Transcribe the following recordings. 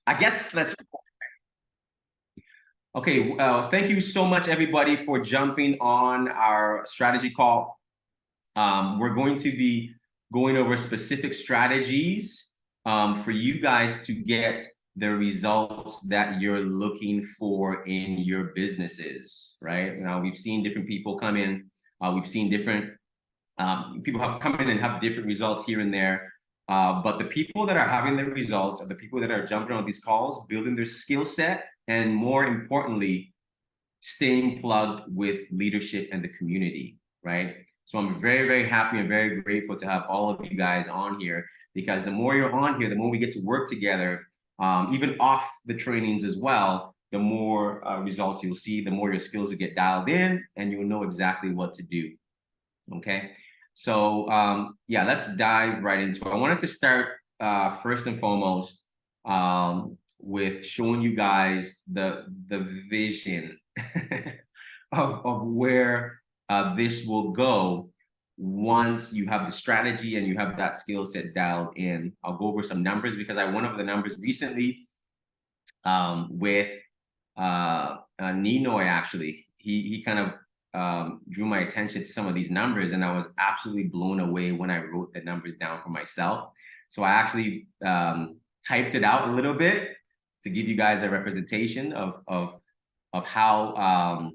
I guess let's. Okay, thank you so much, everybody, for jumping on our strategy call. We're going to be going over specific strategies for you guys to get the results that you're looking for in your businesses, right? Now, we've seen different people come in. We've seen different people have come in and have different results here and there. But the people that are having the results are the people that are jumping on these calls, building their skill set, and more importantly, staying plugged with leadership and the community, right? So I'm very, very happy and very grateful to have all of you guys on here, because the more you're on here, the more we get to work together, even off the trainings as well, the more results you'll see, the more your skills will get dialed in, and you'll know exactly what to do. Okay, so yeah, let's dive right into it. I wanted to start first and foremost with showing you guys the vision of where this will go once you have the strategy and you have that skill set dialed in. I'll go over some numbers because I went over the numbers recently with Ninoy. Actually, he kind of drew my attention to some of these numbers, and I was absolutely blown away when I wrote the numbers down for myself. So I actually typed it out a little bit to give you guys a representation of how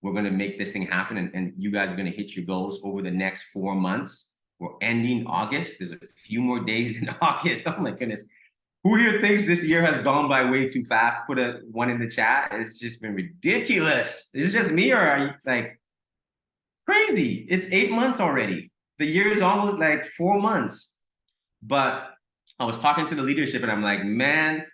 we're going to make this thing happen, and you guys are going to hit your goals over the next 4 months. We're ending August. There's a few more days in August. Oh my goodness. Who here thinks this year has gone by way too fast? Put a one in the chat. It's just been ridiculous. Is it just me, or are you like crazy? It's 8 months already. The year is almost like 4 months. But I was talking to the leadership and I'm like, man,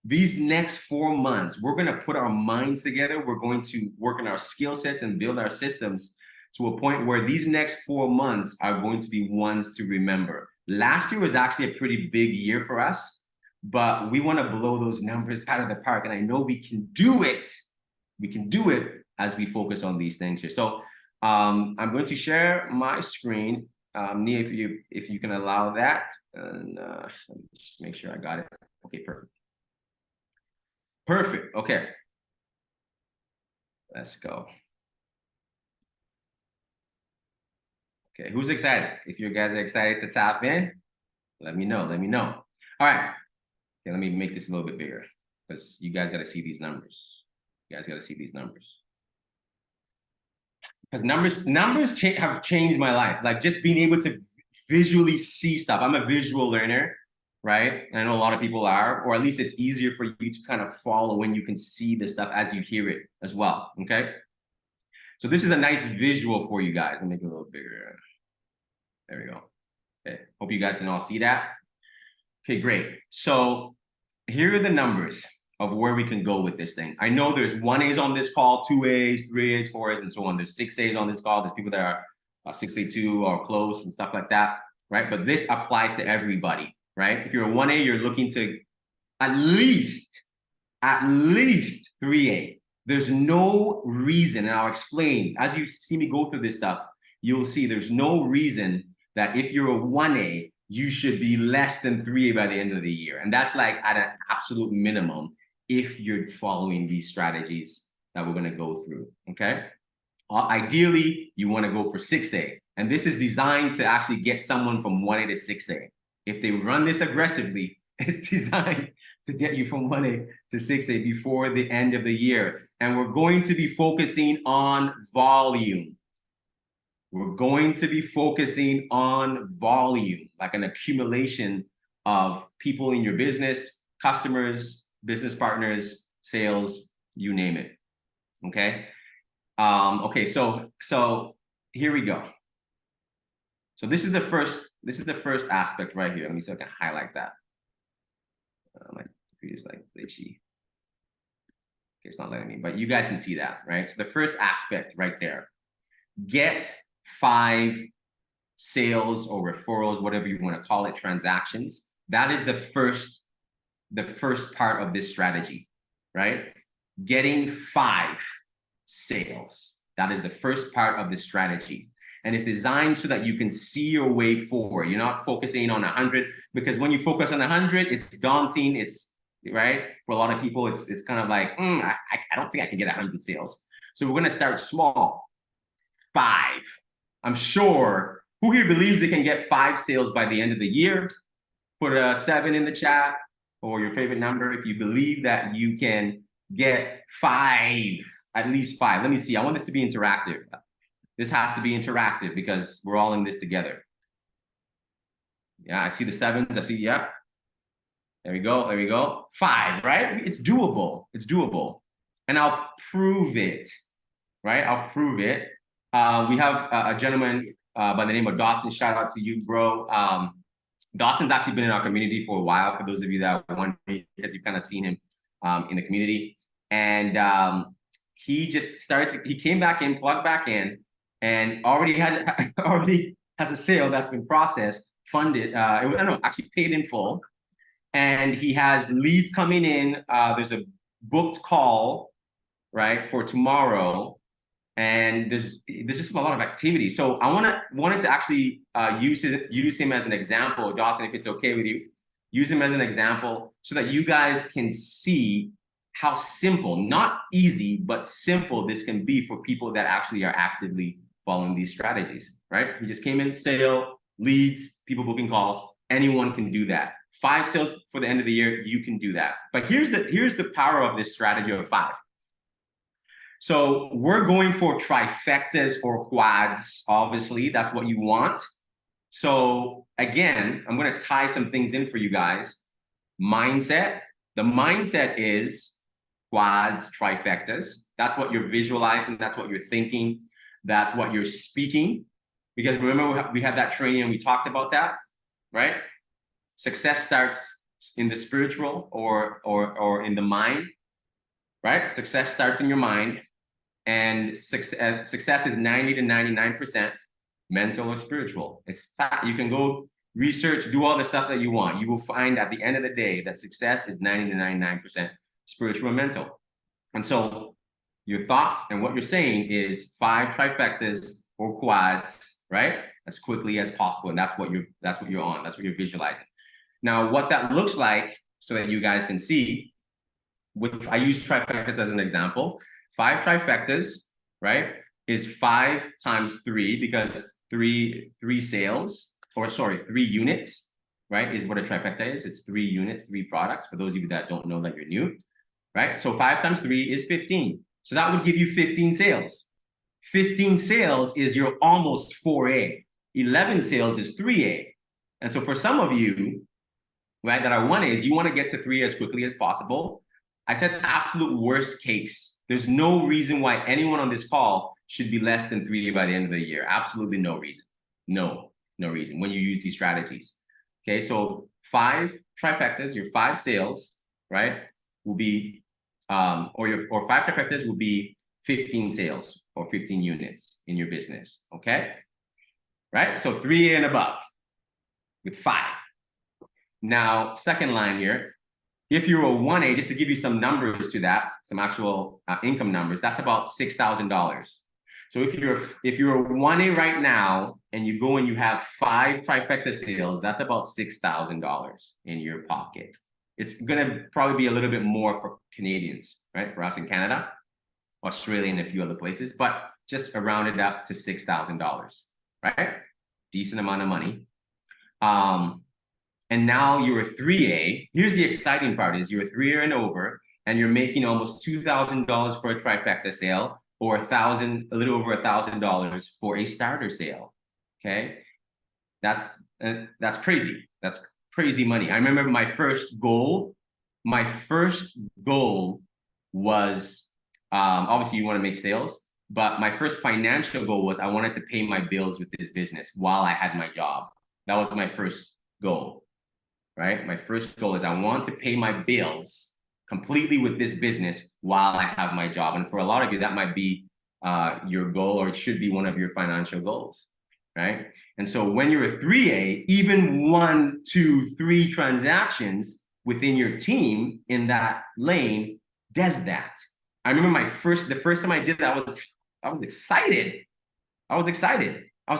these next 4 months, we're going to put our minds together. We're going to work on our skill sets and build our systems to a point where these next 4 months are going to be ones to remember. Last year was actually a pretty big year for us, but we want to blow those numbers out of the park. And I know we can do it. We can do it as we focus on these things here. So I'm going to share my screen. Nia, if you can allow that, and let me just make sure I got it. Okay, perfect. Perfect. Okay, let's go. Okay, who's excited? If you guys are excited to tap in, let me know. Let me know. All right. Okay, let me make this a little bit bigger because you guys got to see these numbers. You guys got to see these numbers. Because numbers have changed my life. Like just being able to visually see stuff. I'm a visual learner, right? And I know a lot of people are, or at least it's easier for you to kind of follow when you can see the stuff as you hear it as well. Okay. So this is a nice visual for you guys. Let me make it a little bigger. There we go. Okay. Hope you guys can all see that. Okay, great. So here are the numbers of where we can go with this thing. I know there's 1A's on this call, 2A's, 3A's, 4A's, and so on. There's 6A's on this call. There's people that are 6A2 or close and stuff like that, right? But this applies to everybody, right? If you're a 1A, you're looking to at least 3A. There's no reason, and I'll explain, as you see me go through this stuff, you'll see there's no reason that if you're a 1A, you should be less than 3A by the end of the year. And that's like at an absolute minimum if you're following these strategies that we're going to go through, okay? Ideally, you want to go for 6A. And this is designed to actually get someone from 1A to 6A. If they run this aggressively, it's designed to get you from 1A to 6A before the end of the year. And we're going to be focusing on volume. We're going to be focusing on volume, like an accumulation of people in your business, customers, business partners, sales, you name it. Okay. Okay. So here we go. So this is the first aspect right here. Let me see if I can highlight that. My computer's like glitchy. Okay, it's not letting me, but you guys can see that, right? So the first aspect right there, get 5 sales or referrals, whatever you want to call it, transactions. That is the first part of this strategy, right? Getting 5 sales. That is the first part of the strategy. And it's designed so that you can see your way forward. You're not focusing on 100, because when you focus on 100, it's daunting. It's right? For a lot of people, it's kind of like, I don't think I can get 100 sales. So we're going to start small. 5. I'm sure, who here believes they can get 5 sales by the end of the year? Put a 7 in the chat, or your favorite number if you believe that you can get 5, at least 5. Let me see. I want this to be interactive. This has to be interactive because we're all in this together. Yeah, I see the 7s. I see, yeah. There we go. There we go. 5, right? It's doable. It's doable. And I'll prove it, right? I'll prove it. We have a gentleman by the name of Dawson. Shout out to you, bro. Dawson's actually been in our community for a while. For those of you that are wondering, because you've kind of seen him in the community. And he just started he came back in, plugged back in, and already has a sale that's been processed, funded, actually paid in full. And he has leads coming in. There's a booked call, right, for tomorrow. And there's just a lot of activity. So I wanted to actually use him as an example, Dawson, if it's okay with you. Use him as an example so that you guys can see how simple, not easy, but simple this can be for people that actually are actively following these strategies, right? He just came in, sale, leads, people booking calls. Anyone can do that. 5 sales for the end of the year, you can do that. But here's the power of this strategy of 5. So we're going for trifectas or quads, obviously. That's what you want. So again, I'm going to tie some things in for you guys. Mindset. The mindset is quads, trifectas. That's what you're visualizing. That's what you're thinking. That's what you're speaking. Because remember, we had that training and we talked about that, right? Success starts in the spiritual or in the mind, right? Success starts in your mind. And success is 90 to 99% mental or spiritual. It's fact. You can go research, do all the stuff that you want. You will find at the end of the day that success is 90 to 99% spiritual and mental. And so your thoughts and what you're saying is 5 trifectas or quads, right? As quickly as possible. And that's what you're on. That's what you're visualizing. Now, what that looks like, so that you guys can see, I use trifectas as an example. 5 trifectas, right, is 5 times 3, because 3 sales, or sorry, 3 units, right, is what a trifecta is. It's 3 units, 3 products, for those of you that don't know that you're new, right? So 5 times 3 is 15. So that would give you 15 sales. 15 sales is your almost 4A. 11 sales is 3A. And so for some of you, right, that are 1As, you want to get to 3 as quickly as possible. I said absolute worst case. There's no reason why anyone on this call should be less than 3 by the end of the year. Absolutely no reason. No reason when you use these strategies. Okay, so 5 trifectas, your 5 sales, right, will be, or 5 trifectas will be 15 sales or 15 units in your business. Okay, right? So 3 and above with 5. Now, second line here. If you're a 1A, just to give you some numbers to that, some actual income numbers, that's about $6,000. So if you're a 1A right now and you go and you have 5 trifecta sales, that's about $6,000 in your pocket. It's gonna probably be a little bit more for Canadians, right? For us in Canada, Australia, and a few other places, but just round it up to $6,000, right? Decent amount of money. And now you're a 3A. Here's the exciting part is you're a 3A and over, and you're making almost $2,000 for a trifecta sale, or a little over $1,000 for a starter sale. Okay, that's crazy. That's crazy money. I remember my first goal. My first goal was obviously you want to make sales, but my first financial goal was I wanted to pay my bills with this business while I had my job. That was my first goal. Right? My first goal is I want to pay my bills completely with this business while I have my job. And for a lot of you, that might be your goal, or it should be one of your financial goals, right? And so when you're a 3A, even 1, 2, 3 transactions within your team in that lane does that. I remember the first time I did that, I was excited. I was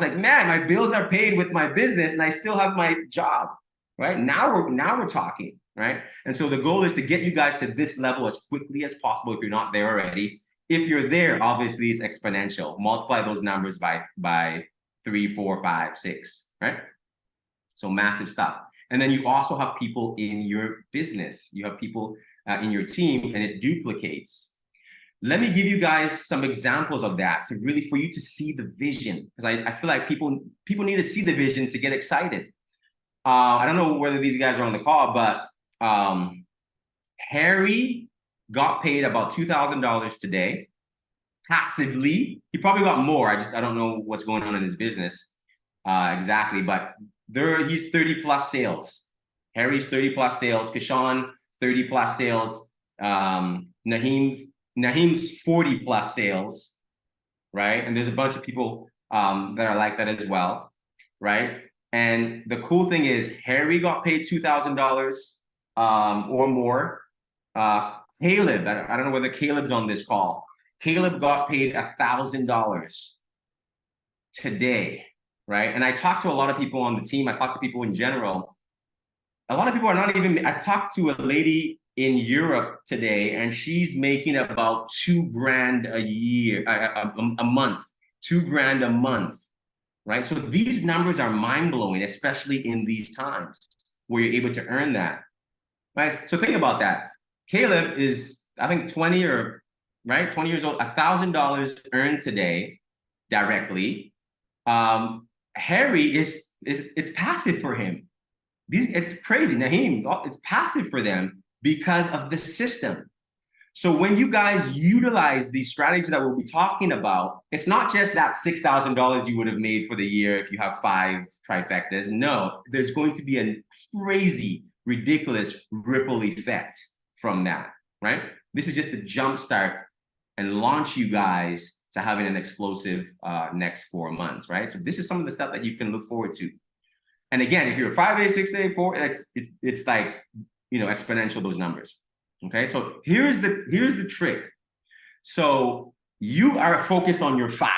like, man, my bills are paid with my business and I still have my job. Right? Now we're talking. right? And so the goal is to get you guys to this level as quickly as possible if you're not there already. If you're there, obviously it's exponential. Multiply those numbers by 3, 4, 5, 6, right? So massive stuff. And then you also have people in your business. You have people in your team, and it duplicates. Let me give you guys some examples of that to really, for you to see the vision, because I feel like people need to see the vision to get excited. I don't know whether these guys are on the call, but Harry got paid about $2,000 today, passively. He probably got more. I don't know what's going on in his business exactly, but he's 30 plus sales. Harry's 30 plus sales. Kishan 30 plus sales. Naheem's 40 plus sales, right? And there's a bunch of people that are like that as well, right? And the cool thing is Harry got paid $2,000 or more. Caleb, I don't know whether Caleb's on this call. Caleb got paid $1,000 today, right? And I talked to a lot of people on the team. I talked to people in general. A lot of people are not even, I talked to a lady in Europe today, and she's making about $2,000 a year, a month, $2,000 a month, right? So these numbers are mind-blowing, especially in these times where you're able to earn that, right? So think about that. Caleb is, I think, 20 years old, $1,000 earned today directly. Harry it's passive for him. It's crazy. Naheem, it's passive for them because of the system. So when you guys utilize these strategies that we'll be talking about, it's not just that $6,000 you would have made for the year if you have 5 trifectas. No, there's going to be a crazy, ridiculous ripple effect from that, right? This is just a jump start and launch you guys to having an explosive next 4 months, right? So this is some of the stuff that you can look forward to. And again, if you're 5A, 6A, 4, it's like, exponential, those numbers. Okay, so here's the trick. So you are focused on your 5.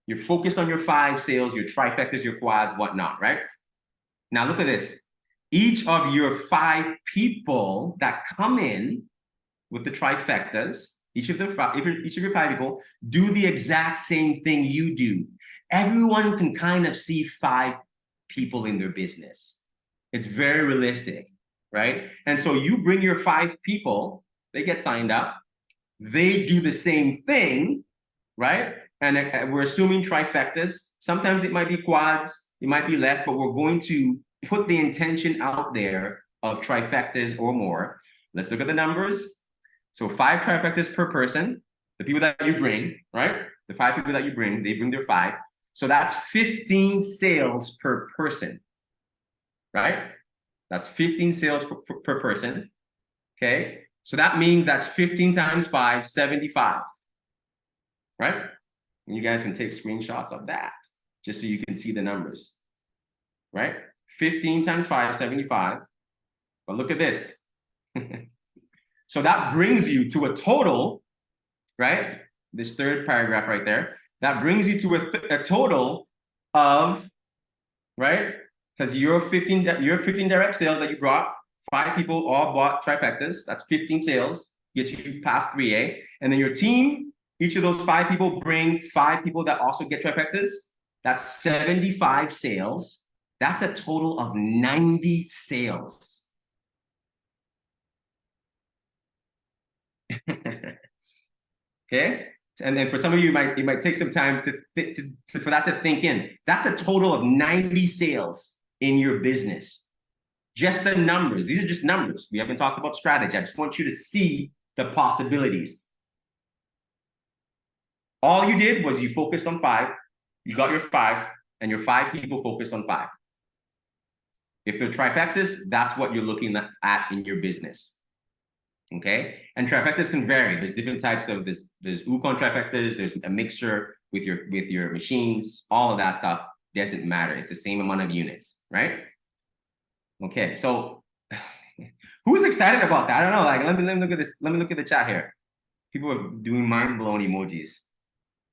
You're focused on your 5 sales, your trifectas, your quads, whatnot, right? Now look at this. Each of your 5 people that come in with the trifectas, each of your 5 people do the exact same thing you do. Everyone can kind of see 5 people in their business. It's very realistic, right? And so you bring your 5 people, they get signed up, they do the same thing, right? And we're assuming trifectas. Sometimes it might be quads, it might be less, but we're going to put the intention out there of trifectas or more. Let's look at the numbers. So 5 trifectas per person, the people that you bring, right? The 5 people that you bring, they bring their 5. So that's 15 sales per person, right? That's 15 sales per person, okay? So that means that's 15 times 5, 75, right? And you guys can take screenshots of that just so you can see the numbers, right? 15 times 5, 75. But look at this. So that brings you to a total, right? This third paragraph right there. That brings you to a total of, right? Because your 15 direct sales that you brought, 5 people all bought trifectas. That's 15 sales, gets you past 3A. And then your team, each of those 5 people bring 5 people that also get trifectas. That's 75 sales. That's a total of 90 sales. Okay, and then for some of you, it might take some time for that to think in. That's a total of 90 sales in your business. Just the numbers. These are just numbers. We haven't talked about strategy. I just want you to see the possibilities. All you did was you focused on 5. You got your 5, and your 5 people focused on 5. If they're trifectas, that's what you're looking at in your business. Okay, and trifectas can vary. There's different types of there's Ukon trifectas. There's a mixture with your machines. All of that stuff doesn't matter. It's the same amount of units, right? Okay, so who's excited about that? I don't know. Like, let me look at this. Let me look at the chat here. People are doing mind-blowing emojis,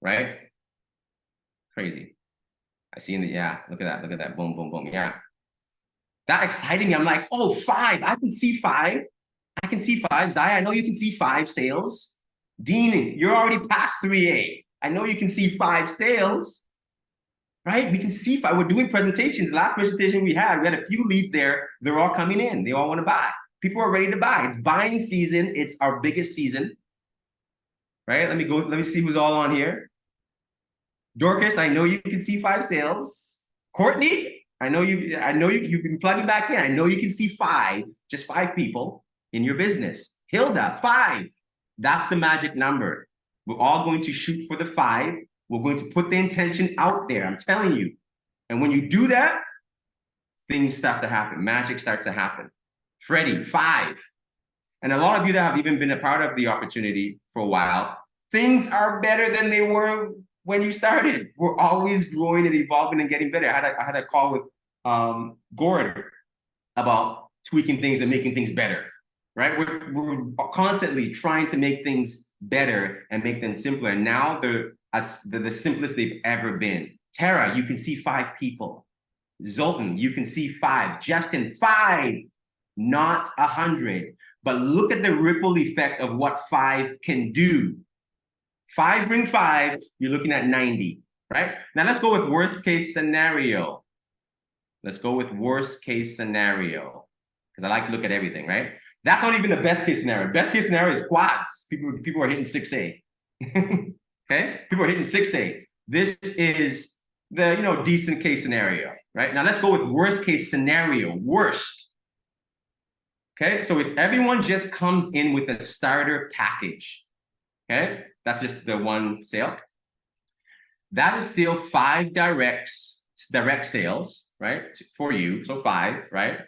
right? Crazy. I see in the, yeah. Look at that. Look at that. Boom, boom, boom. Yeah. That excited me. I'm like, oh, 5. I can see 5. I can see 5. Zaya, I know you can see 5 sales. Dean, you're already past 3A. I know you can see 5 sales, right? We can see 5. We're doing presentations. The last presentation we had a few leads there. They're all coming in. They all want to buy. People are ready to buy. It's buying season. It's our biggest season, right? Let me see who's all on here. Dorcas, I know you can see 5 sales. Courtney, I know you've been plugging back in. I know you can see 5, just 5 people in your business. Hilda, 5. That's the magic number. We're all going to shoot for the 5. We're going to put the intention out there. I'm telling you. And when you do that, things start to happen. Magic starts to happen. Freddie, 5. And a lot of you that have even been a part of the opportunity for a while, things are better than they were when you started. We're always growing and evolving and getting better. I had a call with Gord about tweaking things and making things better, right? We're constantly trying to make things better and make them simpler. And now they're the simplest they've ever been. Tara, you can see 5 people. Zoltan, you can see 5. Justin, 5, not 100. But look at the ripple effect of what 5 can do. 5 bring 5, you're looking at 90, right? Now let's go with worst case scenario. Let's go with worst case scenario, because I like to look at everything, right? That's not even the best case scenario. Best case scenario is quads. People are hitting 6A. Okay? People are hitting 6A. This is the decent case scenario, right? Now let's go with worst case scenario, worst. Okay, so if everyone just comes in with a starter package, okay, that's just the one sale. That is still 5 direct sales, right, for you. So 5, right?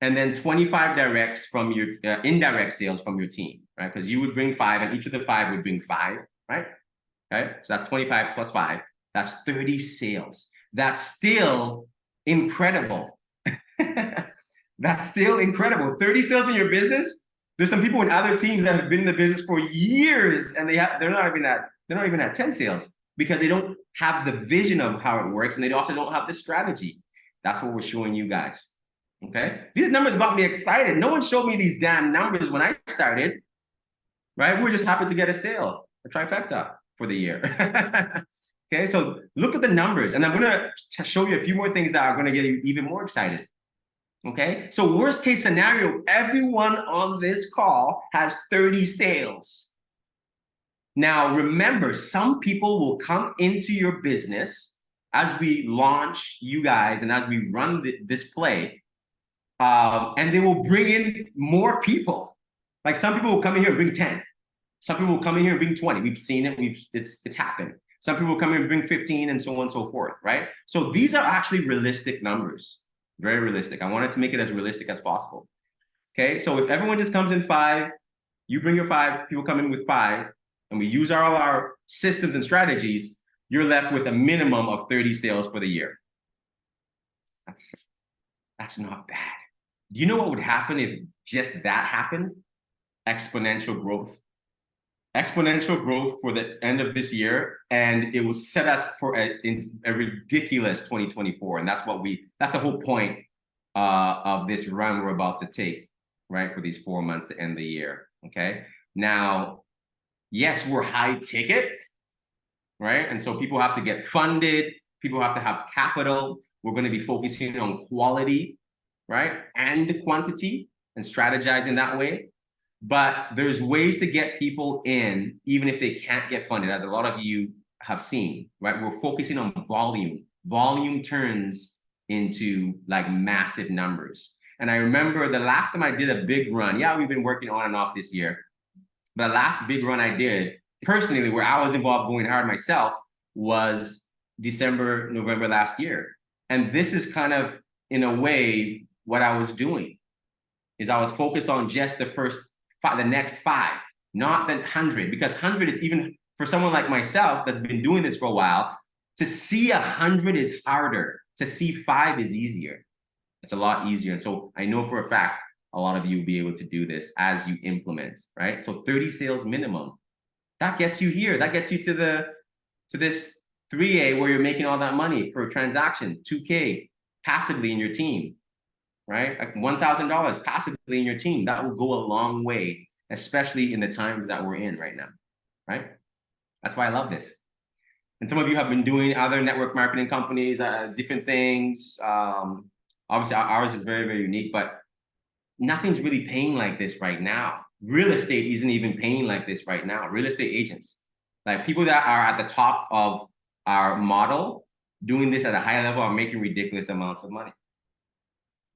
And then 25 directs from your indirect sales from your team, right? Because you would bring 5, and each of the 5 would bring 5, right? Okay, so that's 25 plus 5. That's 30 sales. That's still incredible. That's still incredible. 30 sales in your business. There's some people in other teams that have been in the business for years, and they're not even at 10 sales because they don't have the vision of how it works, and they also don't have the strategy. That's what we're showing you guys. Okay, these numbers got me excited. No one showed me these damn numbers when I started, right? We were just happy to get a sale, a trifecta for the year. Okay, so look at the numbers, and I'm gonna show you a few more things that are gonna get you even more excited. Okay, so worst case scenario, everyone on this call has 30 sales. Now, remember, some people will come into your business as we launch you guys and as we run this play, and they will bring in more people. Like some people will come in here and bring 10. Some people will come in here and bring 20. We've seen it, it's happened. Some people will come in and bring 15 and so on and so forth, right? So these are actually realistic numbers. Very realistic. I wanted to make it as realistic as possible. Okay, so if everyone just comes in 5, you bring your 5, people come in with 5, and we use all our systems and strategies, you're left with a minimum of 30 sales for the year. That's not bad. Do you know what would happen if just that happened? Exponential growth. Exponential growth for the end of this year, and it will set us for a ridiculous 2024. And that's the whole point of this run we're about to take, right? For these 4 months to end the year. Okay. Now, yes, we're high ticket, right? And so people have to get funded, people have to have capital. We're going to be focusing on quality, right? And quantity, and strategizing that way. But there's ways to get people in, even if they can't get funded, as a lot of you have seen, right? We're focusing on volume. Volume turns into like massive numbers. And I remember the last time I did a big run, yeah, we've been working on and off this year. The last big run I did, personally, where I was involved going hard myself, was December, November last year. And this is kind of, in a way, what I was doing, is I was focused on just the next 5, not the 100, because 100 is, even for someone like myself that's been doing this for a while, to see 100 is harder. To see 5 is easier. It's a lot easier. And so I know for a fact, a lot of you will be able to do this as you implement, right? So 30 sales minimum, that gets you here. That gets you to this 3A where you're making all that money per transaction, 2K passively in your team. right? Like $1,000 passively in your team, that will go a long way, especially in the times that we're in right now, right? That's why I love this. And some of you have been doing other network marketing companies, different things. Obviously, ours is very, very unique, but nothing's really paying like this right now. Real estate isn't even paying like this right now. Real estate agents, like people that are at the top of our model, doing this at a high level are making ridiculous amounts of money,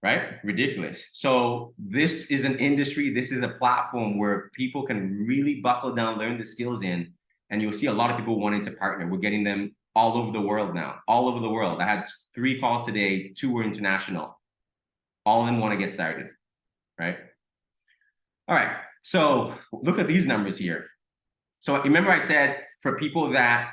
right? Ridiculous. So this is an industry, this is a platform where people can really buckle down, learn the skills in, and you'll see a lot of people wanting to partner. We're getting them all over the world now, all over the world. I had 3 calls today, 2 were international. All of them want to get started, right? All right, so look at these numbers here. So remember I said for people that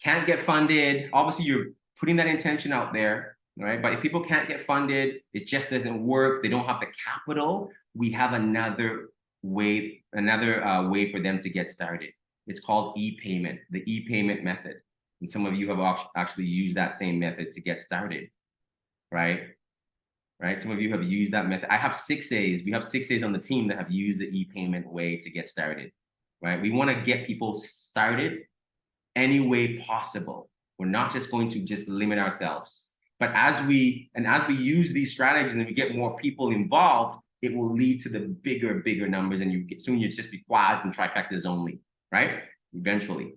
can't get funded, obviously you're putting that intention out there, right? But if people can't get funded, it just doesn't work, they don't have the capital, we have another way for them to get started. It's called e-payment, the e-payment method. And some of you have actually used that same method to get started, right? Some of you have used that method. I have 6As. We have 6As on the team that have used the e-payment way to get started, right? We want to get people started any way possible. We're not just going to just limit ourselves. But as we use these strategies and we get more people involved, it will lead to the bigger numbers, and soon you just be quads and trifectas only, right? Eventually.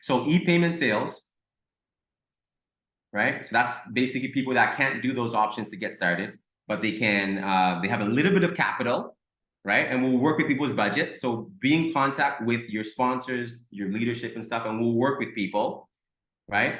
So e-payment sales, right? So that's basically people that can't do those options to get started, but they can, they have a little bit of capital, right? And we'll work with people's budget. So be in contact with your sponsors, your leadership and stuff, and we'll work with people, right?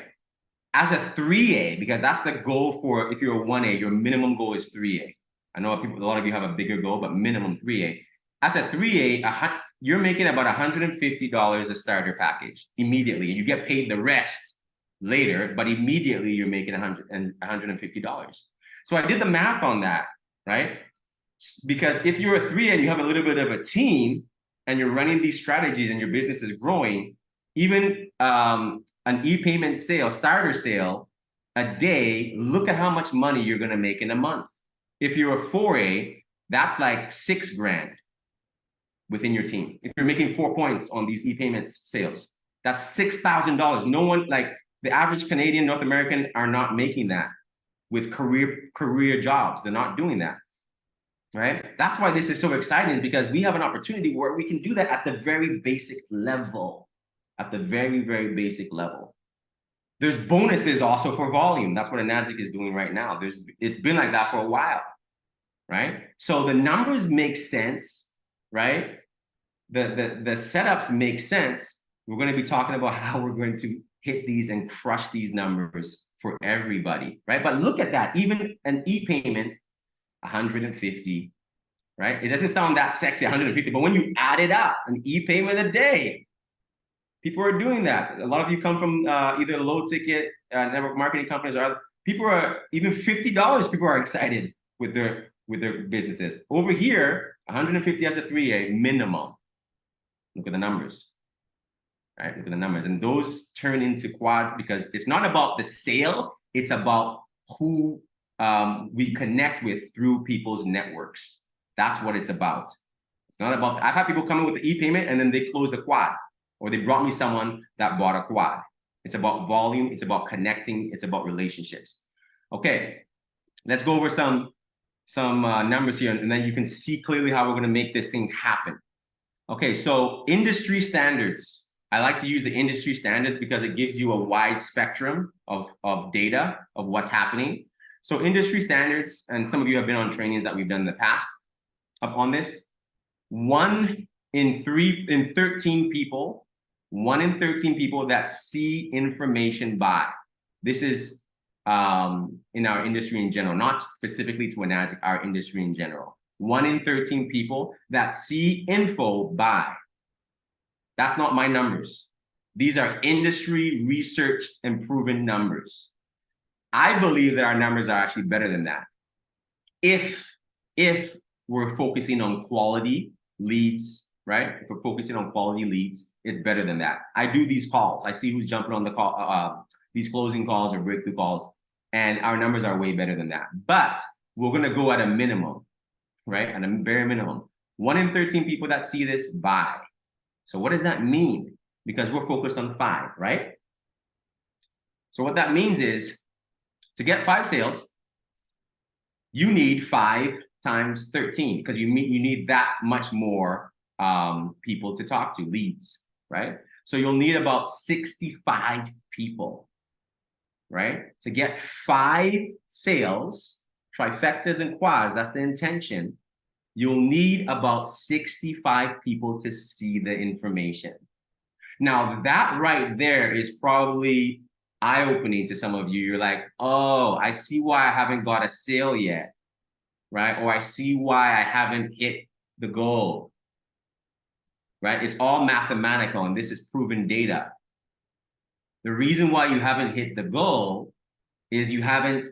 As a 3A, because that's the goal for, if you're a 1A, your minimum goal is 3A. I know a lot of you have a bigger goal, but minimum 3A. As a 3A, you're making about $150 a starter package immediately. You get paid the rest later, but immediately you're making $150. So I did the math on that, right? Because if you're a 3A and you have a little bit of a team and you're running these strategies and your business is growing, even an e-payment sale, starter sale, a day, look at how much money you're gonna make in a month. If you're a 4A, that's like $6 grand within your team. If you're making 4 points on these e-payment sales, that's $6,000. No one, like the average Canadian, North American are not making that with career jobs. They're not doing that, right? That's why this is so exciting, is because we have an opportunity where we can do that at the very basic level, at the very, very basic level. There's bonuses also for volume. That's what Enagic is doing right now. It's been like that for a while, right? So the numbers make sense, right? The setups make sense. We're going to be talking about how we're going to hit these and crush these numbers for everybody, right? But look at that, even an e-payment, 150, right? It doesn't sound that sexy, 150, but when you add it up, an e-payment a day, people are doing that. A lot of you come from either low ticket network marketing companies or other. People are even $50. People are excited with their businesses. Over here, 150 as a 3A minimum. Look at the numbers, right? Look at the numbers, and those turn into quads because it's not about the sale. It's about who we connect with through people's networks. That's what it's about. It's not about. I've had people come in with the e-payment and then they close the quad, or they brought me someone that bought a quad. It's about volume. It's about connecting. It's about relationships. Okay, let's go over some numbers here, and then you can see clearly how we're going to make this thing happen. Okay, so industry standards. I like to use the industry standards because it gives you a wide spectrum of data of what's happening. So industry standards, and some of you have been on trainings that we've done in the past on this. 1 in 13 people that see information buy. This is in our industry in general, not specifically to Enagic, our industry in general. 1 in 13 people that see info buy. That's not my numbers. These are industry researched and proven numbers. I believe that our numbers are actually better than that. If we're focusing on quality leads, right? If we're focusing on quality leads, it's better than that. I do these calls. I see who's jumping on the call, these closing calls or breakthrough calls, and our numbers are way better than that. But we're going to go at a minimum, right? At a bare minimum. 1 in 13 people that see this buy. So what does that mean? Because we're focused on 5, right? So what that means is to get 5 sales, you need 5 times 13 because you need that much more people to talk to, leads, right? So you'll need about 65 people, right? To get 5 sales, trifectas and quads, that's the intention. You'll need about 65 people to see the information. Now, that right there is probably eye-opening to some of you. You're like, oh, I see why I haven't got a sale yet, right? Or I see why I haven't hit the goal, right? It's all mathematical, and this is proven data. The reason why you haven't hit the goal is you haven't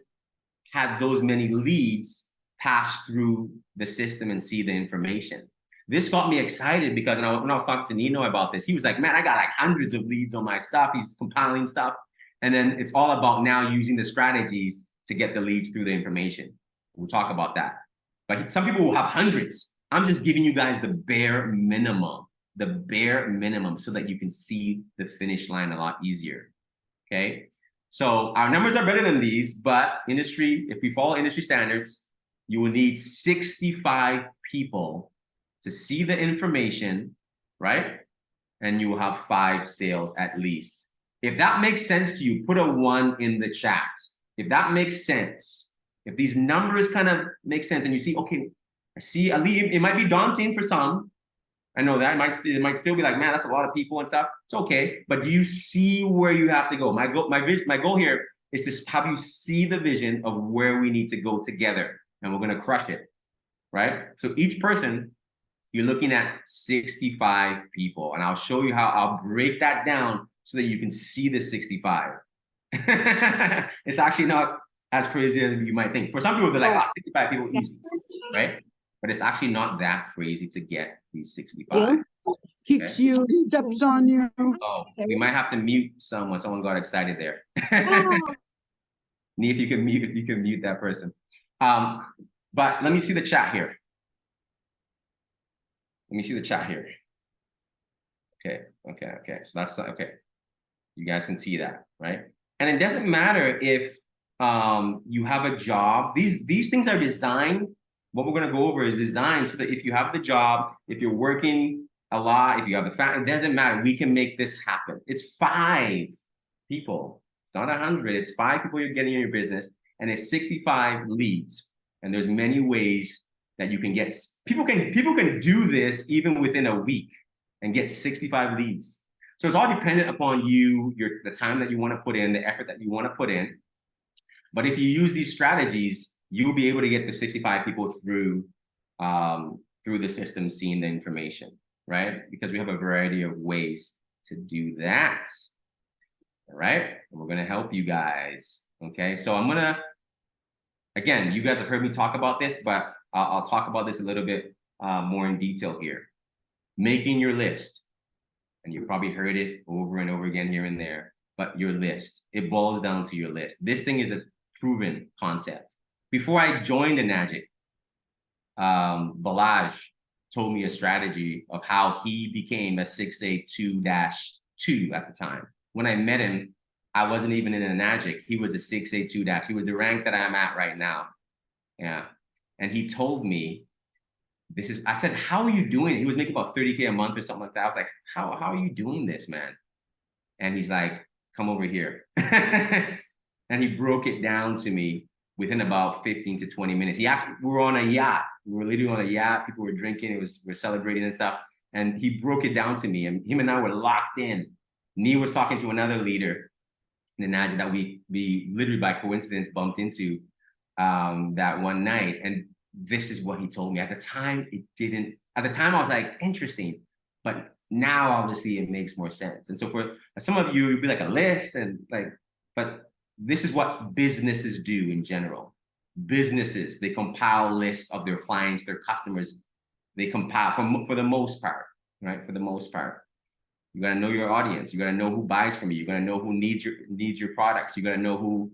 had those many leads pass through the system and see the information. This got me excited because when I was talking to Nino about this, he was like, man, I got like hundreds of leads on my stuff. He's compiling stuff. And then it's all about now using the strategies to get the leads through the information. We'll talk about that. But some people will have hundreds. I'm just giving you guys the bare minimum so that you can see the finish line a lot easier, okay? So our numbers are better than these, but if we follow industry standards, you will need 65 people to see the information, right? And you will have 5 sales at least. If that makes sense to you, put a 1 in the chat. If that makes sense, if these numbers kind of make sense and you see, okay, I see a lead, it might be daunting for some. I know that it might still be like, man, that's a lot of people and stuff. It's okay, but do you see where you have to go? My goal here is to have you see the vision of where we need to go together, and we're gonna crush it, right? So each person, you're looking at 65 people, and I'll show you how I'll break that down so that you can see the 65. It's actually not as crazy as you might think. For some people, they're like, oh, 65 people easy, right? But it's actually not that crazy to get these 65. Kicks you, steps on you. Oh, we might have to mute someone. Someone got excited there. If you can mute that person. But let me see the chat here. Let me see the chat here. Okay. So that's okay. You guys can see that, right? And it doesn't matter if you have a job. These things are designed. What we're going to go over is designed so that if you have the job, if you're working a lot, if you have the family, it doesn't matter. We can make this happen. It's 5 people. It's not 100. It's 5 people you're getting in your business, and it's 65 leads. And there's many ways that you can get. People can do this even within a week and get 65 leads. So it's all dependent upon you, the time that you want to put in, the effort that you want to put in. But if you use these strategies, you'll be able to get the 65 people through the system, seeing the information, right? Because we have a variety of ways to do that, all right? And we're gonna help you guys, okay? So I'm gonna, again, you guys have heard me talk about this, but I'll talk about this a little bit more in detail here. Making your list, and you've probably heard it over and over again here and there, but your list, it boils down to your list. This thing is a proven concept. Before I joined Enagic, Balaj told me a strategy of how he became a 6A2-2 at the time. When I met him, I wasn't even in Enagic. He was a 6A2-. He was the rank that I'm at right now. Yeah. And he told me, I said, how are you doing it? He was making about 30K a month or something like that. I was like, how are you doing this, man? And he's like, come over here. And he broke it down to me within about 15 to 20 minutes. We were on a yacht. We were literally on a yacht. People were drinking. We're celebrating and stuff. And he broke it down to me. And him and I were locked in. Nee was talking to another leader in Enagic that we literally by coincidence bumped into that one night. And this is what he told me. At the time, I was like, interesting. But now, obviously, it makes more sense. And so for some of you, it'd be like a list but this is what businesses do in general. Businesses, they compile lists of their clients, their customers. They compile for the most part, right? For the most part, you gotta know your audience. You gotta know who buys from you. You gotta know who needs your products. You gotta know who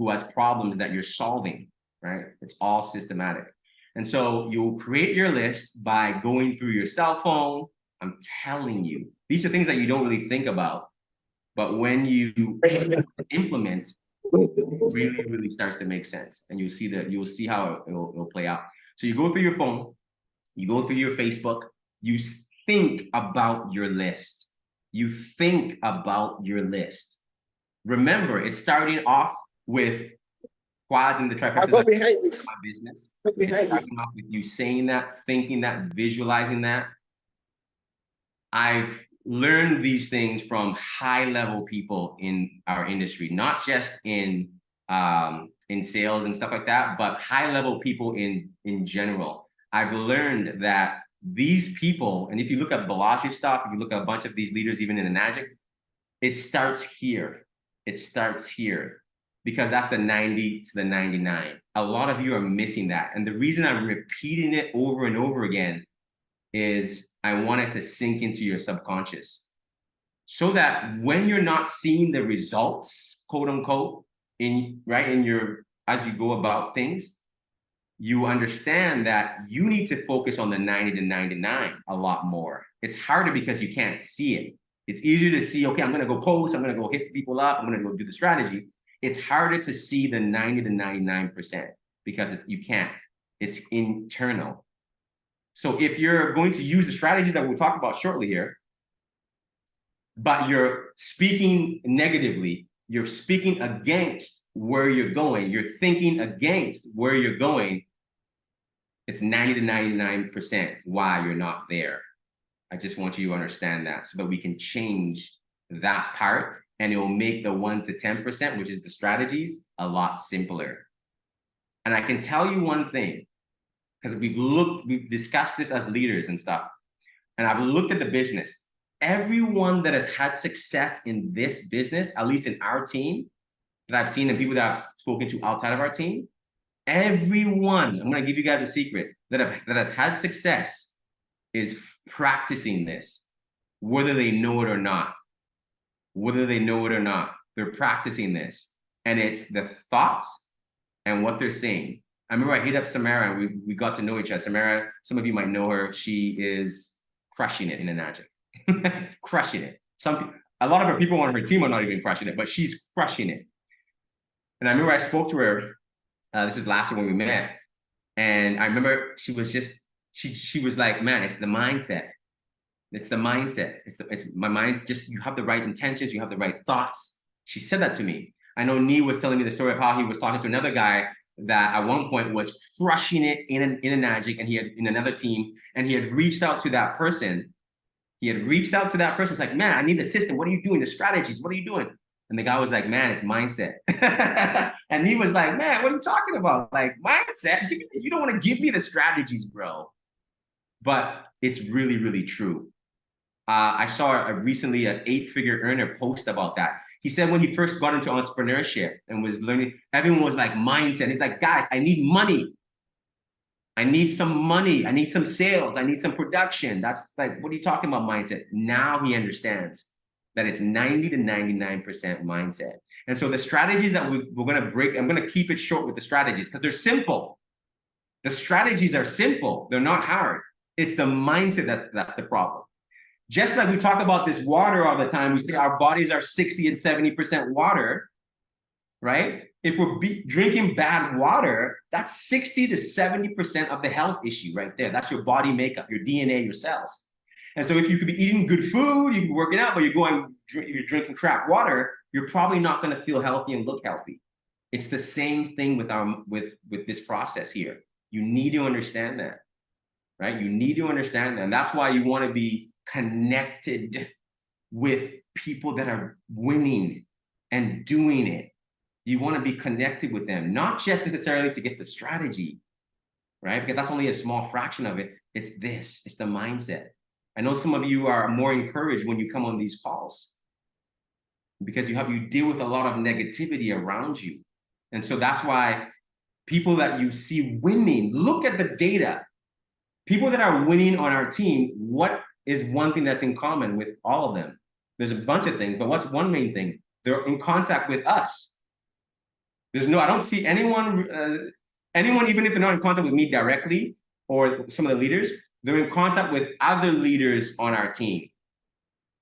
has problems that you're solving. right? It's all systematic. And so you'll create your list by going through your cell phone. I'm telling you, these are things that you don't really think about. But when you implement, it really, really starts to make sense. And you'll see how it'll play out. So you go through your phone, you go through your Facebook, you think about your list. You think about your list. Remember, it's starting off with quads and the trifecta. My business. It's starting off with you saying that, thinking that, visualizing that. I've learned these things from high-level people in our industry, not just in sales and stuff like that, but high-level people in general. I've learned that these people, and if you look at Balaji stuff, if you look at a bunch of these leaders, even in Enagic, it starts here. It starts here because that's the 90 to the 99. A lot of you are missing that. And the reason I'm repeating it over and over again is I want it to sink into your subconscious so that when you're not seeing the results, quote unquote, as you go about things, you understand that you need to focus on the 90 to 99 a lot more. It's harder because you can't see it. It's easier to see, okay, I'm going to go post, I'm going to go hit people up, I'm going to go do the strategy. It's harder to see the 90 to 99% because you can't. It's internal. So if you're going to use the strategies that we'll talk about shortly here, but you're speaking negatively, you're speaking against where you're going, you're thinking against where you're going, it's 90 to 99% why you're not there. I just want you to understand that so that we can change that part and it will make the 1 to 10%, which is the strategies, a lot simpler. And I can tell you one thing, because we've discussed this as leaders and stuff, and I've looked at the business. Everyone that has had success in this business, at least in our team, that I've seen and people that I've spoken to outside of our team, everyone, I'm going to give you guys a secret, that has had success is practicing this, whether they know it or not. Whether they know it or not, they're practicing this. And it's the thoughts and what they're saying. I remember I hit up Samara and we got to know each other. Samara, some of you might know her. She is crushing it in Enagic. Crushing it. A lot of her people on her team are not even crushing it, but she's crushing it. And I remember I spoke to her, this was last year when we met. And I remember she was just, she was like, man, it's the mindset. It's the mindset. It's my mind's just, you have the right intentions, you have the right thoughts. She said that to me. I know Nee was telling me the story of how he was talking to another guy that at one point was crushing it in Enagic, and he had in another team, and he had reached out to that person. It's like, man, I need the system. What are you doing? The strategies, what are you doing? And the guy was like, man, it's mindset. And he was like, man, what are you talking about? Like, mindset? You don't want to give me the strategies, bro. But it's really, really true. I saw recently an 8-figure earner post about that. He said when he first got into entrepreneurship and was learning, everyone was like mindset. He's like, guys, I need money. I need some money. I need some sales. I need some production. That's like, what are you talking about mindset? Now he understands that it's 90 to 99% mindset. And so the strategies that we're going to break, I'm going to keep it short with the strategies because they're simple. The strategies are simple. They're not hard. It's the mindset that's the problem. Just like we talk about this water all the time, we say our bodies are 60 and 70% water, right? If we're drinking bad water, that's 60 to 70% of the health issue right there. That's your body makeup, your DNA, your cells. And so if you could be eating good food, you can be working out, but you're drinking crap water, you're probably not going to feel healthy and look healthy. It's the same thing with this process here. You need to understand that, right? You need to understand that. And that's why you want to be connected with people that are winning and doing it. You want to be connected with them, not just necessarily to get the strategy, right? Because that's only a small fraction of it. It's the mindset. I know some of you are more encouraged when you come on these calls because you deal with a lot of negativity around you. And so that's why people that you see winning, look at the data. People that are winning on our team, what is one thing that's in common with all of them? There's a bunch of things, but what's one main thing? They're in contact with us. I don't see anyone Anyone, even if they're not in contact with me directly or some of the leaders, they're in contact with other leaders on our team.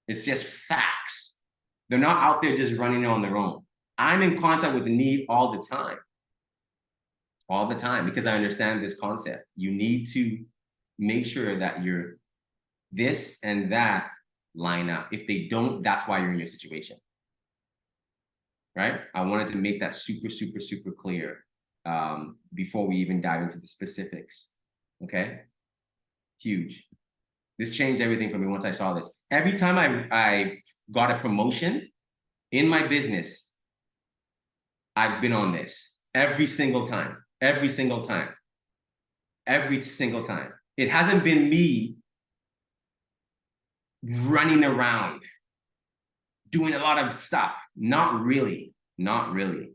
It's just facts. They're not out there just running on their own. I'm in contact with the need all the time. All the time, because I understand this concept. You need to make sure that you're this and that line up. If they don't, that's why you're in your situation. Right? I wanted to make that super, super, super clear before we even dive into the specifics. Okay? Huge. This changed everything for me once I saw this. Every time I got a promotion in my business, I've been on this every single time. Every single time. Every single time. It hasn't been me running around doing a lot of stuff. Not really. Not really.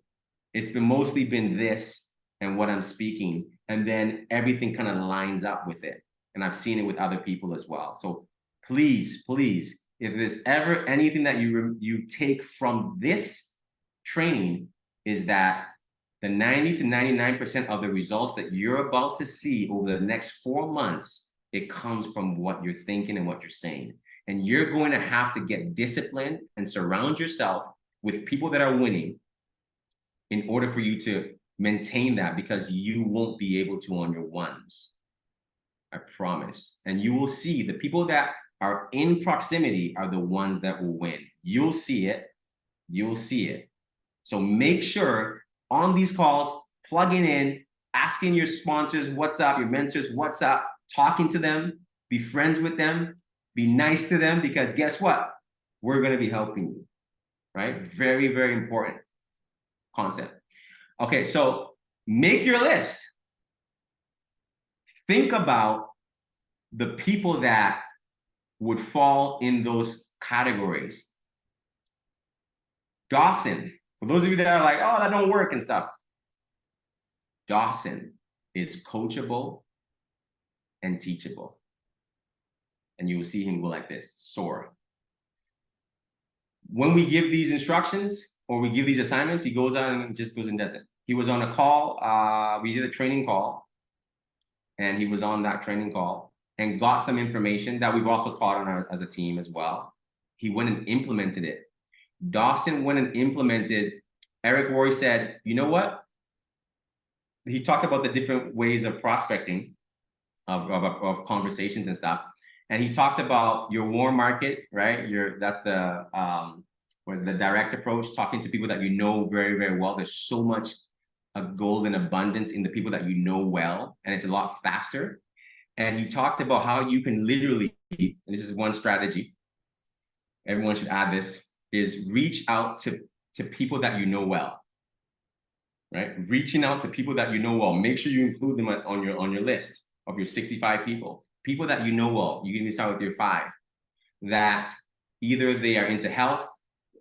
It's mostly been this and what I'm speaking, and then everything kind of lines up with it. And I've seen it with other people as well. So please, please, if there's ever anything that you take from this training, is that the 90 to 99% of the results that you're about to see over the next 4 months, it comes from what you're thinking and what you're saying. And you're going to have to get disciplined and surround yourself with people that are winning in order for you to maintain that, because you won't be able to on your ones. I promise. And you will see the people that are in proximity are the ones that will win. You'll see it. You'll see it. So make sure on these calls, plugging in, asking your sponsors, what's up, your mentors, what's up, talking to them, be friends with them, be nice to them, because guess what? We're going to be helping you, right? Very, very important concept. Okay, so make your list. Think about the people that would fall in those categories. Dawson, for those of you that are like, oh, that don't work and stuff. Dawson is coachable and teachable. And you will see him go like this, soar. When we give these instructions or we give these assignments, he goes out and just goes and does it. He was on a call, we did a training call, and he was on that training call and got some information that we've also taught on as a team as well. He went and implemented it. Dawson went and implemented. Eric Worre said, you know what? He talked about the different ways of prospecting, of conversations and stuff. And he talked about your warm market, right? That's the the direct approach, talking to people that you know very, very well. There's so much gold and abundance in the people that you know well, and it's a lot faster. And he talked about how you can literally, and this is one strategy, everyone should add this, is reach out to people that you know well, right? Reaching out to people that you know well. Make sure you include them on your list of your 65 people. People that you know well. You can even start with your 5. That either they are into health,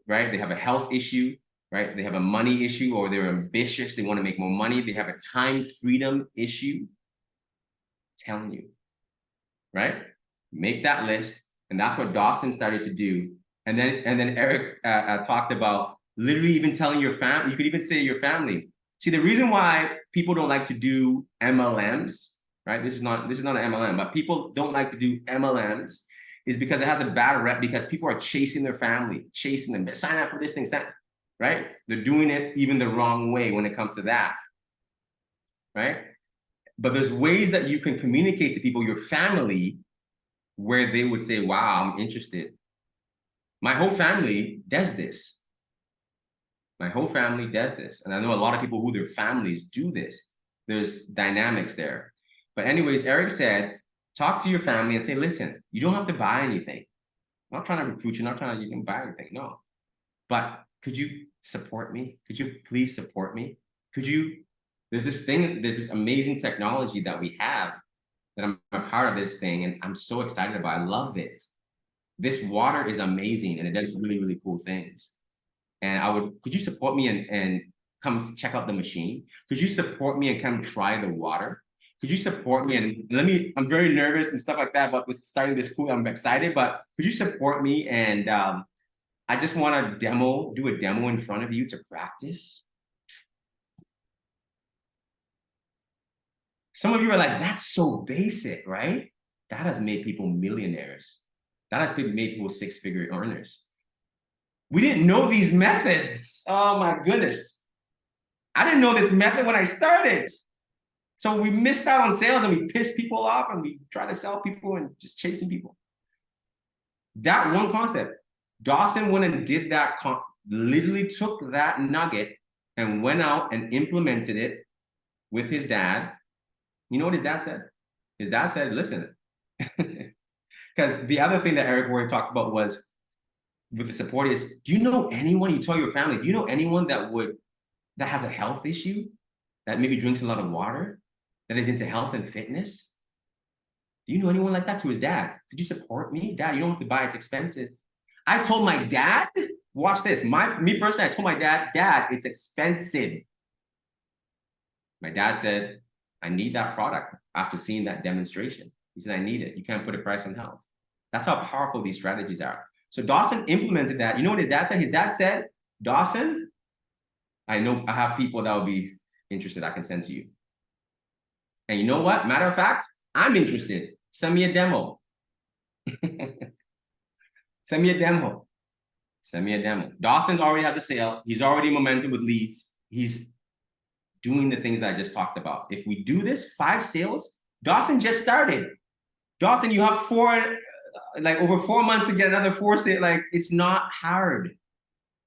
right? They have a health issue, right? They have a money issue, or they're ambitious. They want to make more money. They have a time freedom issue. Telling you, right? Make that list. And that's what Dawson started to do. And then Eric talked about literally even telling your family. You could even say your family. See, the reason why people don't like to do MLMs, right? This is not an MLM, but people don't like to do MLMs is because it has a bad rep, because people are chasing their family, chasing them. Sign up for this thing, right? They're doing it even the wrong way when it comes to that, right? But there's ways that you can communicate to people, your family, where they would say, wow, I'm interested. My whole family does this. My whole family does this. And I know a lot of people who their families do this. There's dynamics there. But anyways, Eric said, talk to your family and say, listen, you don't have to buy anything. I'm not trying to recruit you, not trying to, you can buy anything, no. But could you support me? Could you please support me? Could you, there's this amazing technology that we have that I'm a part of this thing, and I'm so excited about. I love it. This water is amazing, and it does really, really cool things. And could you support me and come check out the machine? Could you support me and come try the water? Could you support me and I'm very nervous and stuff like that about starting this school. I'm excited, but could you support me? And I just want to do a demo in front of you to practice. Some of you are like, that's so basic, right? That has made people millionaires. That has made people six-figure earners. We didn't know these methods. Oh my goodness. I didn't know this method when I started. So we missed out on sales and we pissed people off and we try to sell people and just chasing people. That one concept, Dawson went and did that, literally took that nugget and went out and implemented it with his dad. You know what his dad said? His dad said, listen, because the other thing that Eric Worre talked about was with the support is, do you know anyone, you tell your family, do you know anyone that has a health issue, that maybe drinks a lot of water, that is into health and fitness? Do you know anyone like that? To his dad, could you support me? Dad, you don't have to buy, it's expensive. I told my dad, watch this, me personally, I told my dad, Dad, it's expensive. My dad said, I need that product after seeing that demonstration. He said, I need it. You can't put a price on health. That's how powerful these strategies are. So Dawson implemented that. You know what his dad said? His dad said, Dawson, I know I have people that will be interested I can send to you. And you know what? Matter of fact, I'm interested. Send me a demo. Send me a demo. Send me a demo. Dawson already has a sale. He's already momentum with leads. He's doing the things that I just talked about. If we do this, 5 sales, Dawson just started. Dawson, you have over 4 months to get another 4 sales. Like, it's not hard.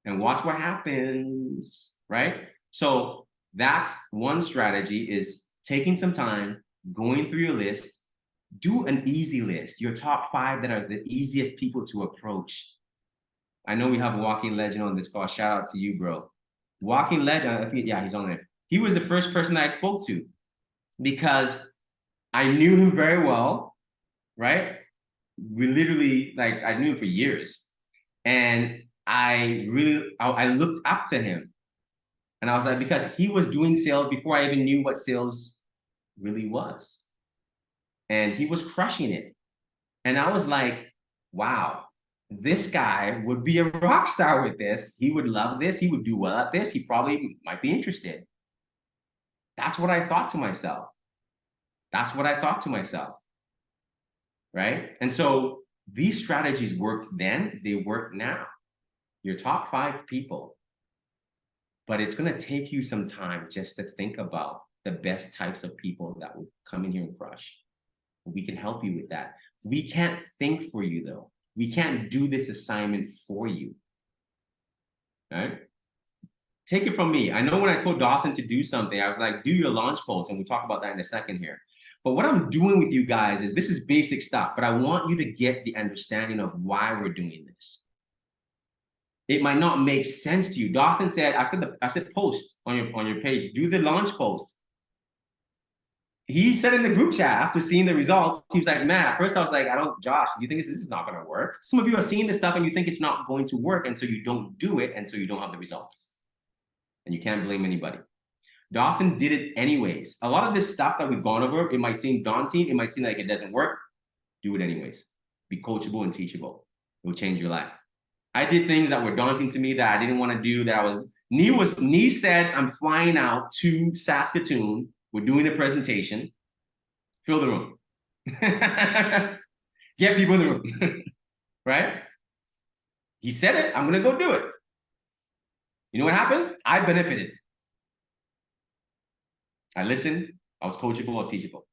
And watch what happens, right? So that's one strategy, is taking some time, going through your list, do an easy list, your top 5 that are the easiest people to approach. I know we have a walking legend on this call. Shout out to you, bro. Walking legend, I think, yeah, he's on there. He was the first person that I spoke to because I knew him very well, right? We literally, like, I knew him for years. And I looked up to him. And I was like, because he was doing sales before I even knew what sales really was. And he was crushing it. And I was like, wow, this guy would be a rock star with this. He would love this. He would do well at this. He probably might be interested. That's what I thought to myself. That's what I thought to myself, right? And so these strategies worked then, they work now. Your top 5 people. But it's going to take you some time just to think about the best types of people that would come in here and crush. We can help you with that. We can't think for you, though. We can't do this assignment for you. All right? Take it from me. I know when I told Dawson to do something, I was like, do your launch post, and we'll talk about that in a second here. But what I'm doing with you guys is, this is basic stuff, but I want you to get the understanding of why we're doing this. It might not make sense to you. Dawson said, I said post on your page, do the launch post. He said in the group chat after seeing the results, he was like, man, at first I was like, Josh, do you think this is not going to work? Some of you are seeing this stuff and you think it's not going to work, and so you don't do it, and so you don't have the results. And you can't blame anybody. Dawson did it anyways. A lot of this stuff that we've gone over, it might seem daunting, it might seem like it doesn't work. Do it anyways. Be coachable and teachable. It will change your life. I did things that were daunting to me that I didn't want to do, Nee said, I'm flying out to Saskatoon. We're doing a presentation. Fill the room. Get people in the room. Right? He said it, I'm going to go do it. You know what happened? I benefited. I listened. I was coachable or teachable.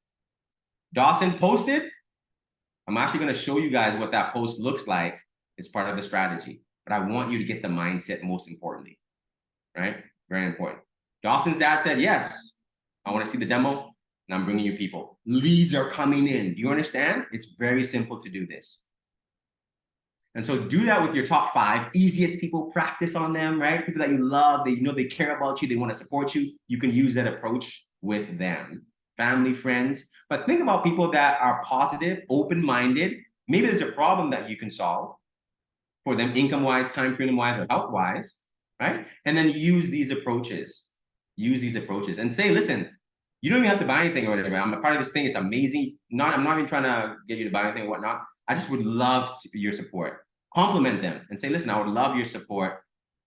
Dawson posted. I'm actually going to show you guys what that post looks like. It's part of the strategy. But I want you to get the mindset most importantly. Right? Very important. Dawson's dad said, yes, I want to see the demo, and I'm bringing you people. Leads are coming in. Do you understand? It's very simple to do this. And so do that with your top 5 easiest people. Practice on them, right? People that you love, you know they care about you, they want to support you. You can use that approach with them. Family, friends. But think about people that are positive, open-minded. Maybe there's a problem that you can solve for them, income-wise, time freedom-wise, or health-wise, right? And then use these approaches. Use these approaches and say, listen, you don't even have to buy anything or whatever. I'm a part of this thing. It's amazing. I'm not even trying to get you to buy anything or whatnot. I just would love your support. Compliment them and say, listen, I would love your support.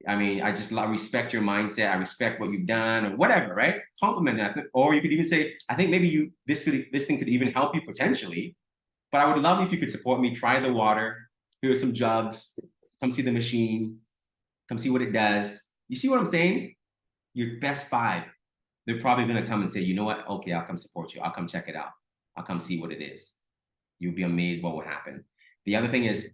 I mean, I respect your mindset. I respect what you've done or whatever, right? Compliment that. Or you could even say, I think maybe this thing could even help you potentially, but I would love if you could support me. Try the water. Here's some jugs. Come see the machine. Come see what it does. You see what I'm saying? Your best 5, they're probably going to come and say, you know what? Okay, I'll come support you. I'll come check it out. I'll come see what it is. You'll be amazed what will happen. The other thing is,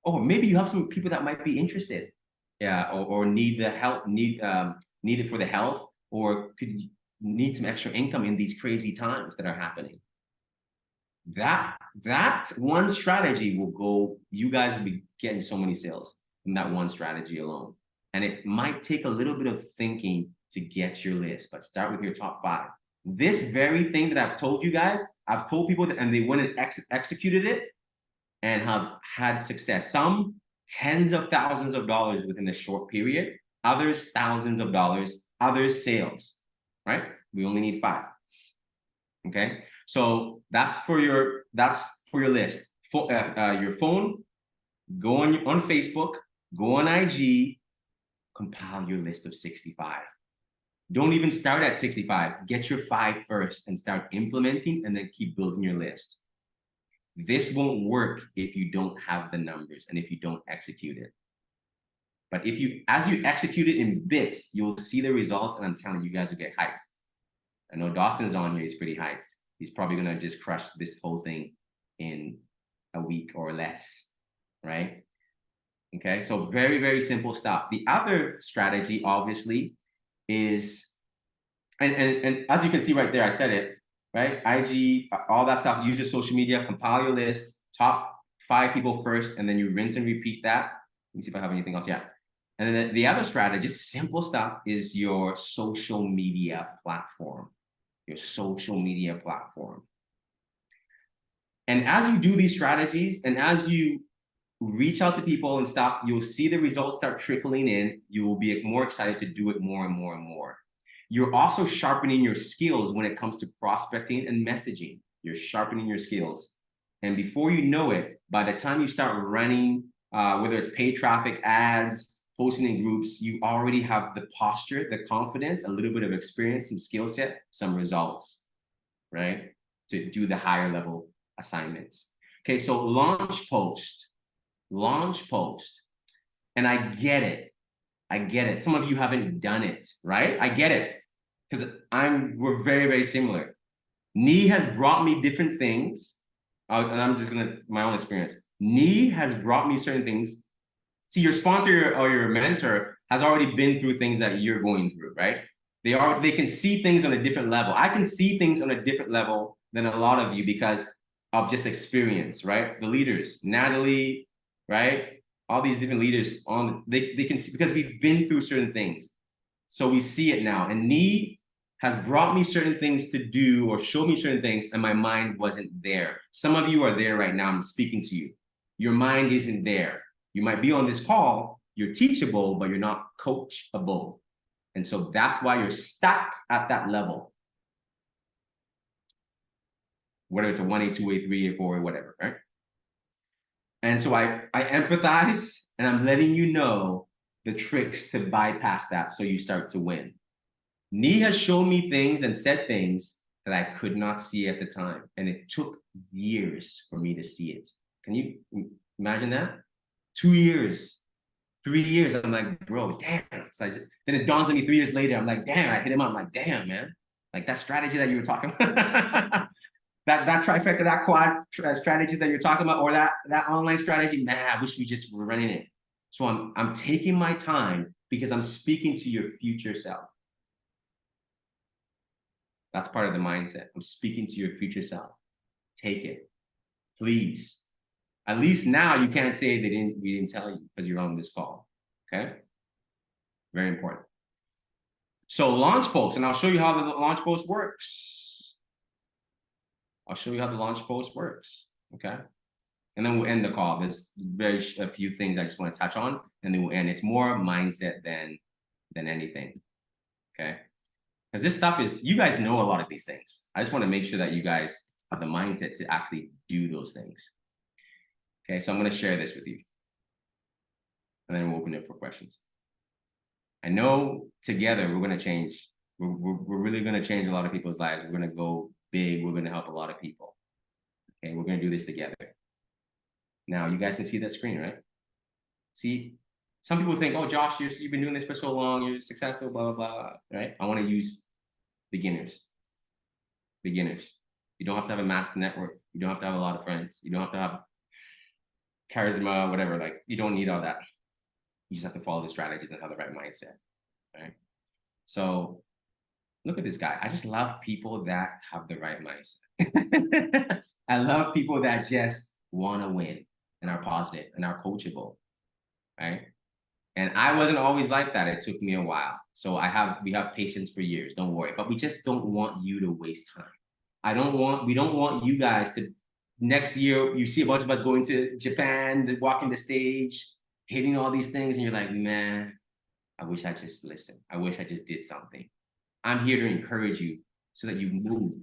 oh, maybe you have some people that might be interested, yeah, or need the help, need it for the health, or could need some extra income in these crazy times that are happening. That one strategy will go. You guys will be getting so many sales from that one strategy alone, and it might take a little bit of thinking to get your list, but start with your top 5. This very thing that I've told you guys, I've told people that, and they went and executed it and have had success. Some tens of thousands of dollars within a short period, others thousands of dollars, others sales, right? We only need 5. Okay, so that's for your list. Your phone, go on Facebook, go on IG, compile your list of 65. Don't even start at 65. Get your 5 first and start implementing, and then keep building your list. This won't work if you don't have the numbers and if you don't execute it. But as you execute it in bits, you'll see the results, and I'm telling you, you guys will get hyped. I know Dawson's on here, he's pretty hyped. He's probably gonna just crush this whole thing in a week or less, right? Okay, so very, very simple stuff. The other strategy, obviously, is, and as you can see right there, I said it, right? IG, all that stuff, use your social media, compile your list, top 5 people first, and then you rinse and repeat that. Let me see if I have anything else. Yeah. And then the other strategy, simple stuff, is your social media platform. Your social media platform. And as you do these strategies, and as you reach out to people and stuff, you'll see the results start trickling in. You will be more excited to do it more and more and more. You're also sharpening your skills when it comes to prospecting and messaging. You're sharpening your skills. And before you know it, by the time you start running, whether it's paid traffic, ads, posting in groups, you already have the posture, the confidence, a little bit of experience, some skill set, some results, right? To do the higher level assignments. Okay, so launch post. And I get it. Some of you haven't done it, right? I get it, because we're very, very similar. Nee has brought me different things, and I'm just gonna, my own experience. Nee has brought me certain things. See, your sponsor or your mentor has already been through things that you're going through, right? They can see things on a different level. I can see things on a different level than a lot of you because of just experience, right? The leaders, Natalie, right? All these different leaders they can see because we've been through certain things. So we see it now. And Nee has brought me certain things to do or showed me certain things, and my mind wasn't there. Some of you are there right now. I'm speaking to you. Your mind isn't there. You might be on this call, you're teachable, but you're not coachable. And so that's why you're stuck at that level. Whether it's a 1A, 2A, 3A, 4A, whatever, right? And so I empathize, and I'm letting you know the tricks to bypass that so you start to win. Nee has shown me things and said things that I could not see at the time. And it took years for me to see it. Can you imagine that? 2 years, 3 years. I'm like, bro, damn. So then it dawns on me 3 years later. I'm like, damn, I hit him up. I'm like, damn, man. Like that strategy that you were talking about. that trifecta, that quad strategies that you're talking about, or that online strategy, nah, I wish we just were running it. So I'm taking my time because I'm speaking to your future self. That's part of the mindset. I'm speaking to your future self. Take it, please. At least now you can't say we didn't tell you because you're on this call. Okay, very important. So launch post, and I'll show you how the launch post works. Okay, and then we'll end the call. There's a few things I just want to touch on, and then we'll end. It's more mindset than anything. Okay, because this stuff is, you guys know a lot of these things. I just want to make sure that you guys have the mindset to actually do those things. Okay, so I'm going to share this with you, and then we'll open it for questions. I know together we're going to change. We're really going to change a lot of people's lives. We're going to go big. We're going to help a lot of people. Okay, we're going to do this together. Now, you guys can see that screen, right? See, some people think, oh, Josh, you've been doing this for so long. You're successful, blah, blah, blah, right? I want to use beginners. Beginners. You don't have to have a massive network. You don't have to have a lot of friends. You don't have to have charisma, whatever. Like, you don't need all that. You just have to follow the strategies and have the right mindset, right? So look at this guy. I just love people that have the right mindset. I love people that just want to win and are positive and are coachable, right? And I wasn't always like that. It took me a while. So we have patience for years. Don't worry. But we just don't want you to waste time. We don't want you guys to, next year, you see a bunch of us going to Japan, walking the stage, hitting all these things, and you're like, man, I wish I just listened. I wish I just did something. I'm here to encourage you so that you move.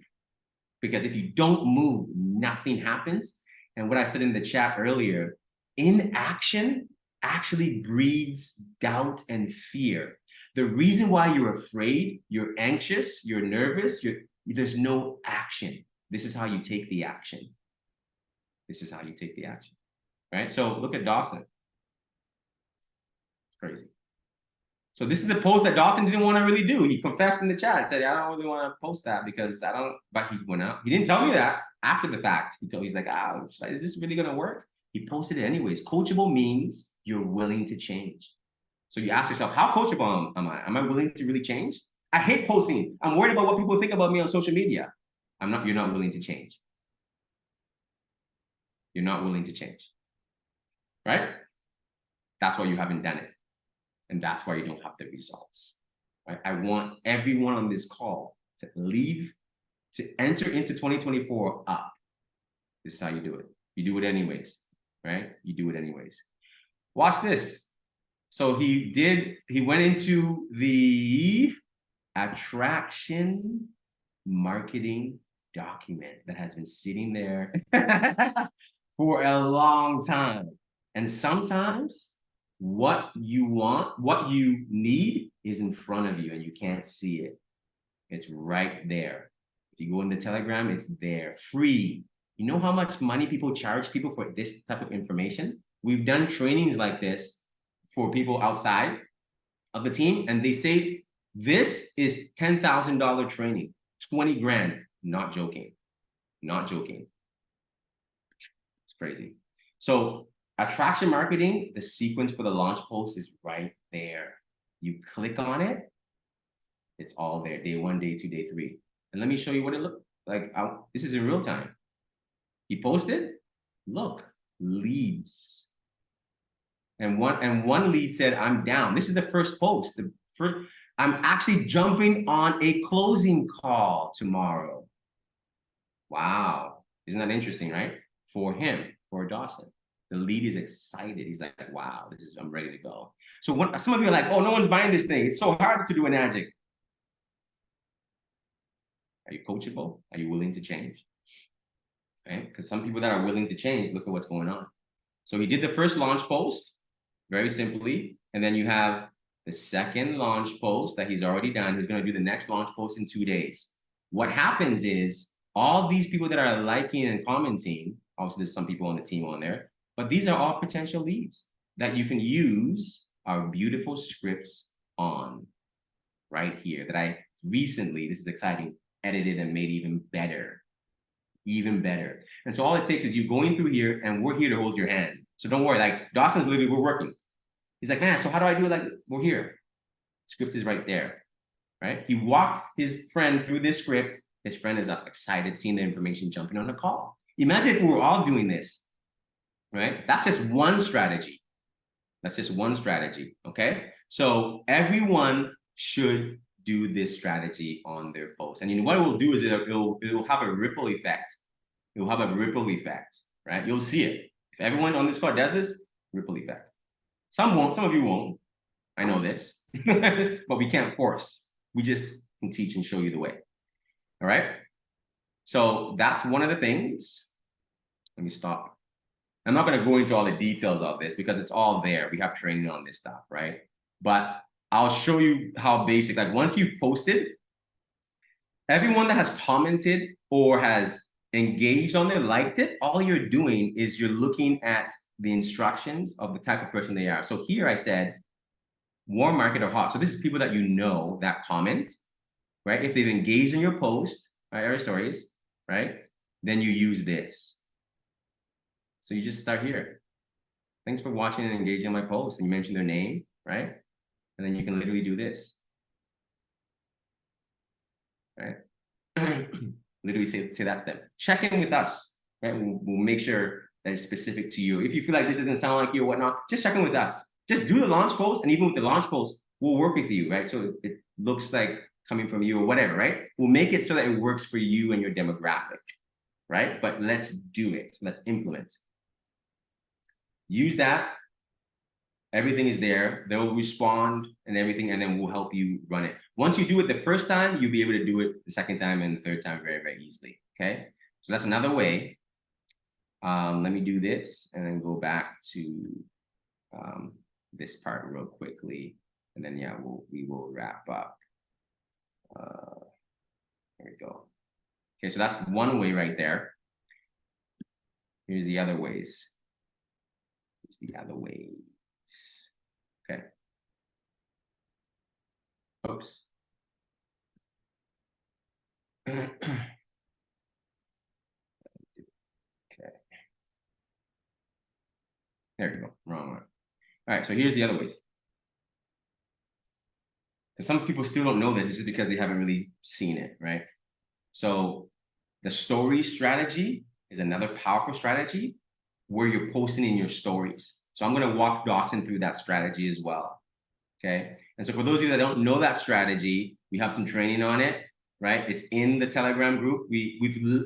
Because if you don't move, nothing happens. And what I said in the chat earlier, inaction actually breeds doubt and fear. The reason why you're afraid, you're anxious, you're nervous, there's no action. This is how you take the action. This is how you take the action, right? So look at Dawson. Crazy. So this is a post that Dawson didn't want to really do. He confessed in the chat, said, I don't really want to post that because but he went out. He didn't tell me that after the fact. He's like, is this really going to work? He posted it anyways. Coachable means you're willing to change. So you ask yourself, how coachable am I? Am I willing to really change? I hate posting. I'm worried about what people think about me on social media. You're not willing to change. You're not willing to change, right? That's why you haven't done it. And that's why you don't have the results, right? I want everyone on this call to enter into 2024 up. This is how you do it. You do it anyways, right? You do it anyways. Watch this. So he went into the attraction marketing document that has been sitting there for a long time. And sometimes what you want, what you need is in front of you and you can't see it. It's right there. If you go in the Telegram, it's there, free. You know how much money people charge people for this type of information? We've done trainings like this for people outside of the team, and they say, this is $10,000 training, 20 grand. Not joking, not joking. It's crazy. So attraction marketing, the sequence for the launch post is right there. You click on it, it's all there. Day 1, day 2, day 3. And let me show you what it looked like. This is in real time. He posted, look, leads. And one lead said, I'm down. This is the first post. I'm actually jumping on a closing call tomorrow. Wow. Isn't that interesting, right? For him, for Dawson. The lead is excited. He's like, wow, I'm ready to go. So some of you are like, oh, no one's buying this thing. It's so hard to do an ad. Are you coachable? Are you willing to change? Okay, because some people that are willing to change, look at what's going on. So he did the first launch post, very simply. And then you have the second launch post that he's already done. He's going to do the next launch post in 2 days. What happens is all these people that are liking and commenting, obviously there's some people on the team on there, but these are all potential leads that you can use our beautiful scripts on right here that I recently, this is exciting, edited and made even better. Even better. And so all it takes is you going through here and we're here to hold your hand. So don't worry, like Dawson's literally, we're working. He's like, man, so how do I do it? Like, we're here. Script is right there, right? He walked his friend through this script. His friend is excited, seeing the information, jumping on the call. Imagine if we were all doing this, right? That's just one strategy. That's just one strategy, okay? So everyone should do this strategy on their post. And you know what it will do is it will have a ripple effect. It will have a ripple effect, right? You'll see it. If everyone on this call does this, ripple effect. Some won't, some of you won't. I know this, but we can't force. We just can teach and show you the way. All right. So that's one of the things. Let me stop. I'm not going to go into all the details of this because it's all there. We have training on this stuff, right? But I'll show you how basic, like once you've posted, everyone that has commented or has engaged on it, liked it, all you're doing is you're looking at the instructions of the type of person they are. So here I said, warm market or hot. So this is people that you know that comment, right? If they've engaged in your post, right, or stories, right? Then you use this. So you just start here. Thanks for watching and engaging in my post. And you mention their name, right? And then you can literally do this, right? Literally say that to them. Check in with us, right? We'll make sure that it's specific to you. If you feel like this doesn't sound like you or whatnot, just check in with us. Just do the launch post, and even with the launch post, we'll work with you, right? So it looks like coming from you or whatever, right? We'll make it so that it works for you and your demographic, right? But let's do it. Let's implement. Use that. Everything is there. They'll respond and everything, and then we'll help you run it. Once you do it the first time, you'll be able to do it the second time and the third time very, very easily, okay? So that's another way. Let me do this and then go back to this part real quickly. And then, yeah, we will wrap up. There we go. Okay, so that's one way right there. Here's the other ways. Here's the other ways. Okay. Oops. Okay. There you go. Wrong one. All right, so here's the other ways. And some people still don't know this. This is because they haven't really seen it, right? So the story strategy is another powerful strategy where you're posting in your stories. So I'm going to walk Dawson through that strategy as well. Okay. And so for those of you that don't know that strategy, we have some training on it, right? It's in the Telegram group.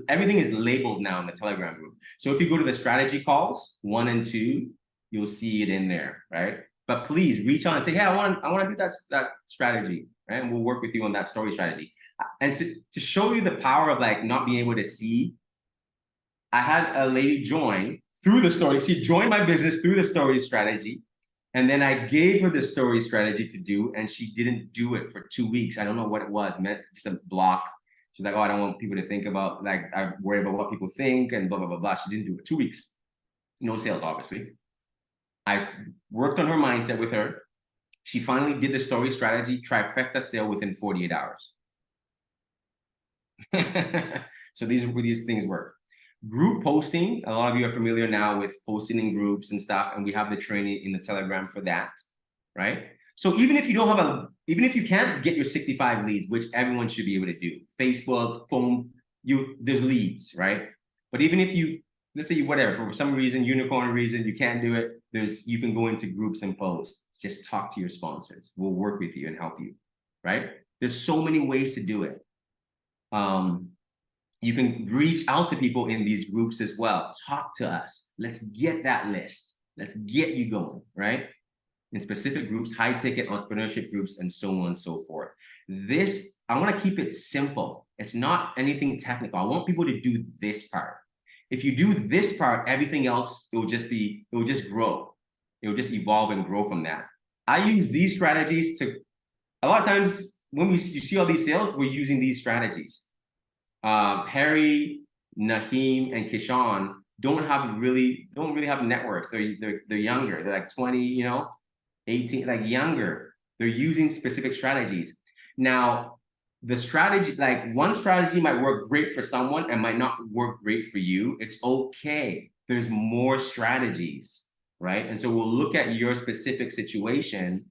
Everything is labeled now in the Telegram group. So if you go to the strategy calls 1 and 2, you'll see it in there, right? But please reach out and say, hey, I want to do that strategy, right? And we'll work with you on that story strategy. And to show you the power of like not being able to see, I had a lady join through the story. She joined my business through the story strategy. And then I gave her the story strategy to do, and she didn't do it for 2 weeks. I don't know what it was, just a block. She's like, oh, I don't want people to think about, like, I worry about what people think and blah, blah, blah, blah. She didn't do it. 2 weeks. No sales, obviously. I've worked on her mindset with her. She finally did the story strategy, trifecta sale within 48 hours. So these things work. Group posting, a lot of you are familiar now with posting in groups and stuff, and we have the training in the Telegram for that, right? So even if you don't have even if you can't get your 65 leads, which everyone should be able to do, Facebook, phone, there's leads, right? But even if you, let's say whatever, for some reason, unicorn reason, you can't do it, you can go into groups and post. Just talk to your sponsors. We'll work with you and help you, right? There's so many ways to do it. You can reach out to people in these groups as well. Talk to us. Let's get that list. Let's get you going, right? In specific groups, high ticket entrepreneurship groups, and so on and so forth. This, I want to keep it simple. It's not anything technical. I want people to do this part. If you do this part, everything else, it will just grow. It will just evolve and grow from that. I use these strategies to, a lot of times when you see all these sales, we're using these strategies. Harry, Naheem, and Kishan don't really have networks. They're younger. They're like 20, 18, like younger. They're using specific strategies. Now, the strategy, like one strategy might work great for someone and might not work great for you. It's okay. There's more strategies, right? And so we'll look at your specific situation,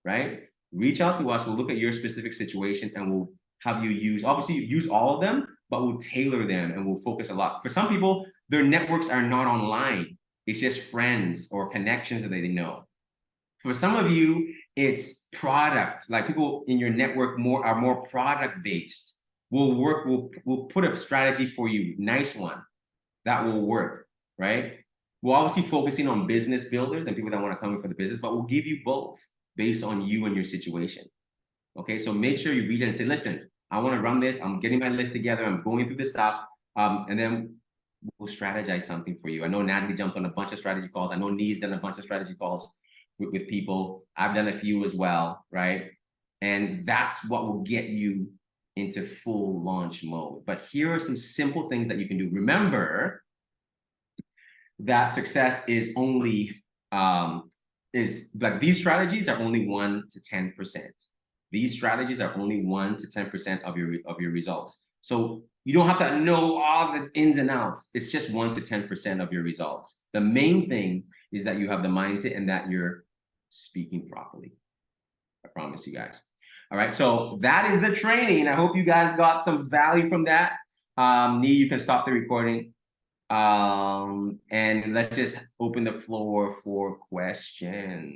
right? Reach out to us. We'll look at your specific situation and we'll have you use all of them, but we'll tailor them and we'll focus a lot. For some people, their networks are not online. It's just friends or connections that they know. For some of you, it's product, like people in your network are more product based. We'll put a strategy for you, nice one, that will work, right? We're obviously focusing on business builders and people that want to come in for the business, but we'll give you both based on you and your situation. Okay, so make sure you read it and say, listen, I want to run this. I'm getting my list together. I'm going through this stuff. And then we'll strategize something for you. I know Natalie jumped on a bunch of strategy calls. I know Nee's done a bunch of strategy calls with people. I've done a few as well, right? And that's what will get you into full launch mode. But here are some simple things that you can do. Remember that success is only is like these strategies are only 1 to 10%. These strategies are only 1 to 10% of your results. So you don't have to know all the ins and outs. It's just 1 to 10% of your results. The main thing is that you have the mindset and that you're speaking properly. I promise you guys. All right, so that is the training. I hope you guys got some value from that. Nee, you can stop the recording. And let's just open the floor for questions.